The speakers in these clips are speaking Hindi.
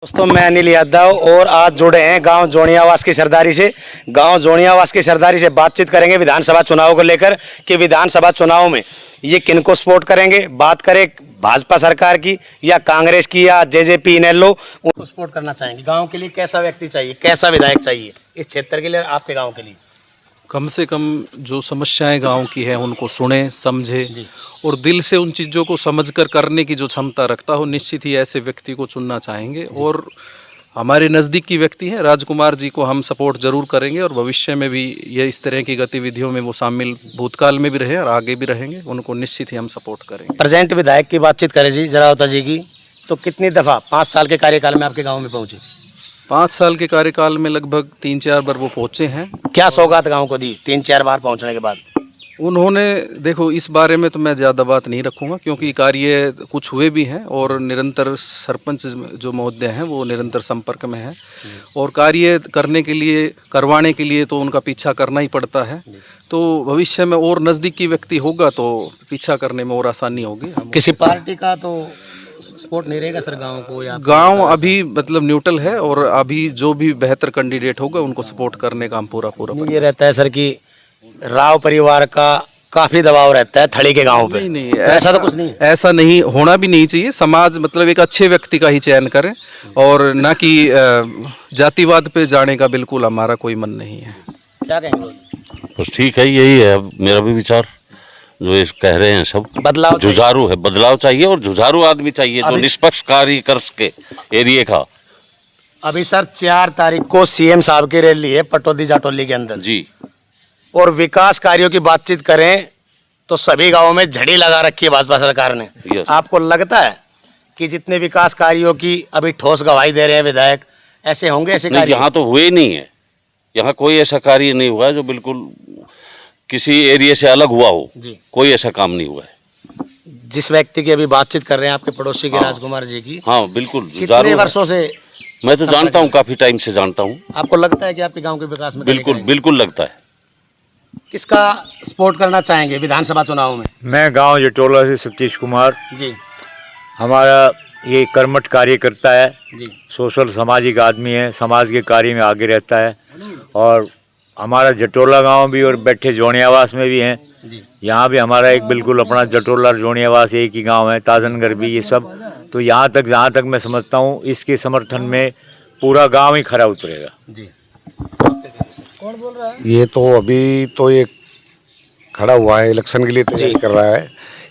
दोस्तों मैं अनिल यादव और आज जुड़े हैं गांव जोनियावास की सरदारी से। गांव जोनियावास की सरदारी से बातचीत करेंगे विधानसभा चुनाव को लेकर कि विधानसभा चुनाव में ये किनको सपोर्ट करेंगे। बात करें भाजपा सरकार की या कांग्रेस की या जेजेपी इनेलो, उनको सपोर्ट करना चाहेंगे। गांव के लिए कैसा व्यक्ति चाहिए, कैसा विधायक चाहिए इस क्षेत्र के लिए, आपके गाँव के लिए? कम से कम जो समस्याएं गांव की है उनको सुने, समझे और दिल से उन चीज़ों को समझकर करने की जो क्षमता रखता हो, निश्चित ही ऐसे व्यक्ति को चुनना चाहेंगे। और हमारे नज़दीकी व्यक्ति हैं राजकुमार जी को हम सपोर्ट जरूर करेंगे और भविष्य में भी ये इस तरह की गतिविधियों में वो शामिल भूतकाल में भी रहे और आगे भी रहेंगे, उनको निश्चित ही हम सपोर्ट करेंगे। प्रेजेंट विधायक की बातचीत करें जी जरावता जी की, तो कितनी दफ़ा 5 साल के कार्यकाल में आपके गाँव में पहुँचे? 5 साल के कार्यकाल में लगभग 3-4 बार वो पहुँचे हैं। क्या सौगात गाँव को दी 3-4 बार पहुँचने के बाद? उन्होंने, देखो इस बारे में तो मैं ज़्यादा बात नहीं रखूँगा क्योंकि कार्य कुछ हुए भी हैं और निरंतर सरपंच जो महोदय हैं वो निरंतर संपर्क में हैं और कार्य करने के लिए, करवाने के लिए तो उनका पीछा करना ही पड़ता है। तो भविष्य में और नज़दीकी व्यक्ति होगा तो पीछा करने में और आसानी होगी। किसी पार्टी का तो सपोर्ट नहीं रहेगा सर गाँव को? या गाँव अभी मतलब न्यूट्रल है और अभी जो भी बेहतर कैंडिडेट होगा उनको सपोर्ट करने का हम पूरा ये रहता है सर कि राव परिवार का काफी दबाव रहता है थड़ी के गांव पे। नहीं, तो ऐसा तो कुछ नहीं है। ऐसा नहीं होना भी नहीं चाहिए। समाज मतलब एक अच्छे व्यक्ति का ही चयन करें और ना कि जातिवाद पे जाने का बिल्कुल हमारा कोई मन नहीं है। क्या कहेंगे? बस ठीक है, यही है मेरा भी विचार जो ये कह रहे हैं सब। बदलाव जुझारू है, बदलाव चाहिए और जुझारू आदमी चाहिए जो निष्पक्ष कार्य कर सके एरिया का। अभी सर 4 तारीख को सीएम साहब की रैली है पटौदी जाटोली के अंदर जी, और विकास कार्यों की बातचीत करें तो सभी गांवों में झड़ी लगा रखी है भाजपा सरकार ने। आपको लगता है कि जितने विकास कार्यों की अभी ठोस गवाही दे रहे हैं विधायक, ऐसे होंगे ऐसे कार्य? यहाँ तो हुए नहीं है, यहाँ कोई ऐसा कार्य नहीं हुआ जो बिल्कुल किसी एरिया से अलग हुआ हो जी। कोई ऐसा काम नहीं हुआ है। जिस व्यक्ति की अभी बातचीत कर रहे हैं आपके पड़ोसी के राजकुमार जी की, हाँ बिल्कुल। कितने वर्षों से? मैं तो जानता हूँ, काफी टाइम से जानता हूँ। आपको लगता है कि आपके गाँव के विकास में? बिल्कुल बिल्कुल लगता है। किसका सपोर्ट करना चाहेंगे विधानसभा चुनाव में? मैं गांव जटोला से सतीश कुमार जी। हमारा ये कर्मठ कार्य करता है जी, सोशल सामाजिक आदमी है, समाज के कार्य में आगे रहता है। और हमारा जटोला गांव भी और बैठे जोनियावास में भी हैं। यहाँ भी हमारा एक बिल्कुल अपना जटोला जोनियावास एक ही गांव है, ताजनगर भी, ये सब। तो यहाँ तक जहाँ तक मैं समझता हूँ इसके समर्थन में पूरा गाँव ही खरा उतरेगा जी। ये तो अभी तो ये खड़ा हुआ है, इलेक्शन के लिए तैयारी कर रहा है।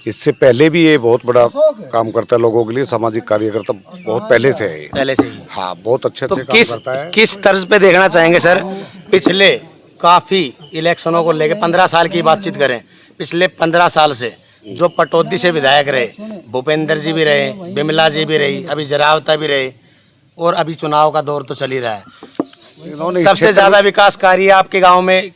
इससे पहले भी ये बहुत बड़ा काम करता है लोगों के लिए, सामाजिक कार्यकर्ता बहुत पहले से है। पहले से ही? हाँ, बहुत अच्छे तो काम करता है। किस तर्ज पे देखना चाहेंगे सर? पिछले काफी इलेक्शनों को लेकर 15 साल की बातचीत करें, पिछले 15 साल से जो पटौदी से विधायक रहे, भूपेंद्र जी भी रहे, बिमला जी भी रही, अभी जरावता भी रहे और अभी चुनाव का दौर तो चल ही रहा है। सबसे ज्यादा विकास कार्य आपके गांव में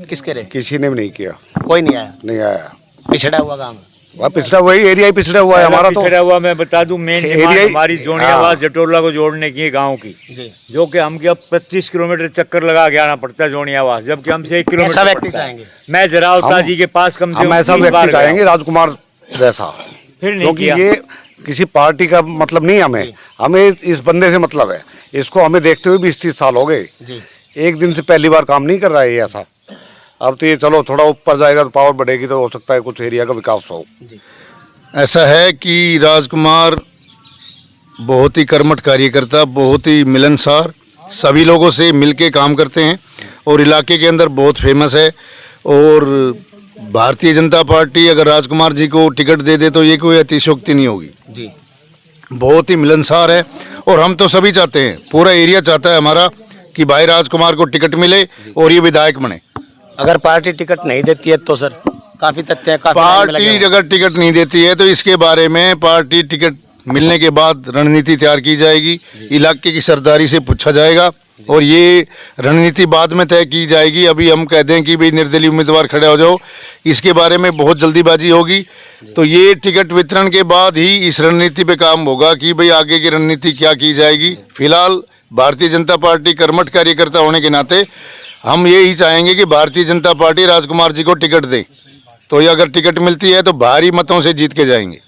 किसके रहे? किसी ने भी नहीं किया। कोई नहीं आया? नहीं आया। पिछड़ा हुआ गांव, वह पिछड़ा, वही एरिया ही पिछड़ा हुआ है हमारा। तो पिछड़ा हुआ, मैं बता दूं, मेन एरिया हमारी जोनियावास जटोला को जोड़ने की गाँव की जी, जो कि हमके अब 25 किलोमीटर चक्कर लगा के आना पड़ता है जोनियावास, जबकि हमसे 1 किलोमीटर। ऐसा व्यक्ति चाहेंगे? मैं जरावता जी के पास कम से कम ऐसा व्यक्ति चाहेंगे, राजकुमार जैसा। फिर नहीं क्योंकि किया। ये किसी पार्टी का मतलब नहीं, हमें इस बंदे से मतलब है। इसको हमें देखते हुए 20-30 साल हो गए। एक दिन से पहली बार काम नहीं कर रहा है ये ऐसा। अब तो ये चलो थोड़ा ऊपर जाएगा तो पावर बढ़ेगी तो हो सकता है कुछ एरिया का विकास हो। ऐसा है कि राजकुमार बहुत ही कर्मठ कार्यकर्ता, बहुत ही मिलनसार, सभी लोगों से मिलके काम करते हैं और इलाके के अंदर बहुत फेमस है। और भारतीय जनता पार्टी अगर राजकुमार जी को टिकट दे दे तो ये कोई अतिशयोक्ति नहीं होगी जी। बहुत ही मिलनसार है और हम तो सभी चाहते हैं, पूरा एरिया चाहता है हमारा कि भाई राजकुमार को टिकट मिले और ये विधायक बने। अगर पार्टी टिकट नहीं देती है तो सर काफी तथ्य है, पार्टी अगर टिकट नहीं देती है तो इसके बारे में पार्टी टिकट मिलने के बाद रणनीति तैयार की जाएगी, इलाके की सरदारी से पूछा जाएगा और ये रणनीति बाद में तय की जाएगी। अभी हम कह दें कि भाई निर्दलीय उम्मीदवार खड़े हो जाओ, इसके बारे में बहुत जल्दीबाजी होगी। तो ये टिकट वितरण के बाद ही इस रणनीति पे काम होगा कि भाई आगे की रणनीति क्या की जाएगी। फिलहाल भारतीय जनता पार्टी कर्मठ कार्यकर्ता होने के नाते हम यही चाहेंगे कि भारतीय जनता पार्टी राजकुमार जी को टिकट दे, तो ये अगर टिकट मिलती है तो भारी मतों से जीत के जाएंगे।